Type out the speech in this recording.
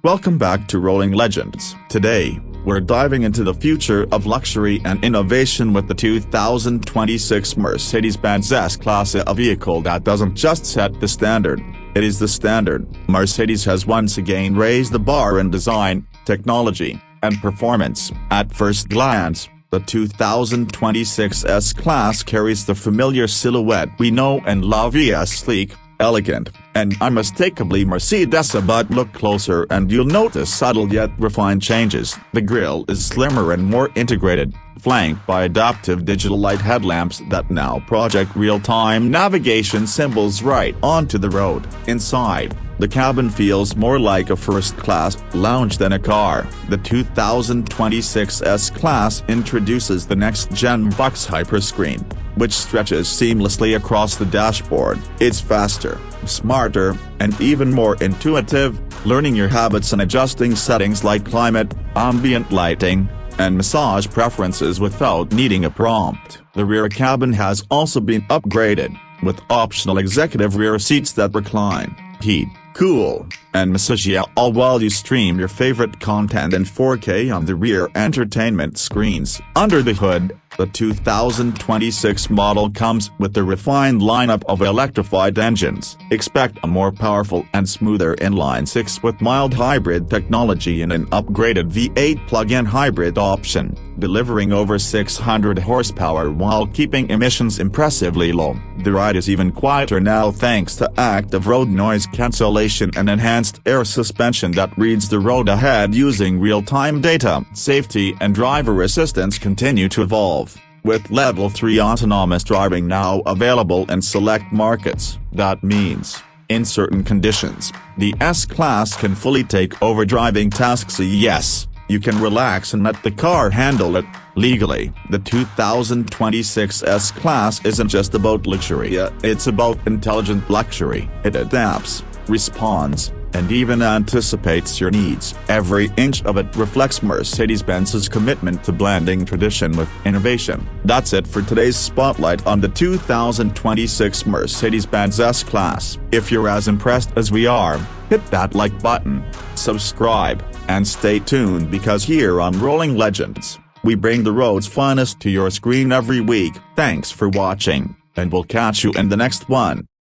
Welcome back to Rolling Legends. Today, we're diving into the future of luxury and innovation with the 2026 Mercedes-Benz S-Class, a vehicle that doesn't just set the standard, it is the standard. Mercedes has once again raised the bar in design, technology, and performance. At first glance, the 2026 S-Class carries the familiar silhouette we know and love as sleek, elegant, and unmistakably Mercedes, but look closer and you'll notice subtle yet refined changes. The grille is slimmer and more integrated, flanked by adaptive digital light headlamps that now project real-time navigation symbols right onto the road. Inside, the cabin feels more like a first-class lounge than a car. The 2026 S-Class introduces the next-gen MBUX Hyperscreen, which stretches seamlessly across the dashboard. It's faster, smarter, and even more intuitive, learning your habits and adjusting settings like climate, ambient lighting, and massage preferences without needing a prompt. The rear cabin has also been upgraded, with optional executive rear seats that recline, heat, cool, and massage you all while you stream your favorite content in 4K on the rear entertainment screens. Under the hood, the 2026 model comes with a refined lineup of electrified engines. Expect a more powerful and smoother inline-six with mild hybrid technology and an upgraded V8 plug-in hybrid option, delivering over 600 horsepower while keeping emissions impressively low. The ride is even quieter now thanks to active road noise cancellation and enhanced air suspension that reads the road ahead using real-time data. Safety and driver assistance continue to evolve, with Level 3 autonomous driving now available in select markets. That means, in certain conditions, the S-Class can fully take over driving tasks. Yes, you can relax and let the car handle it, legally. The 2026 S-Class isn't just about luxury, it's about intelligent luxury. It adapts, responds, and even anticipates your needs. Every inch of it reflects Mercedes-Benz's commitment to blending tradition with innovation. That's it for today's spotlight on the 2026 Mercedes-Benz S-Class. If you're as impressed as we are, hit that like button, subscribe, and stay tuned because here on Rolling Legends, we bring the road's finest to your screen every week. Thanks for watching, and we'll catch you in the next one.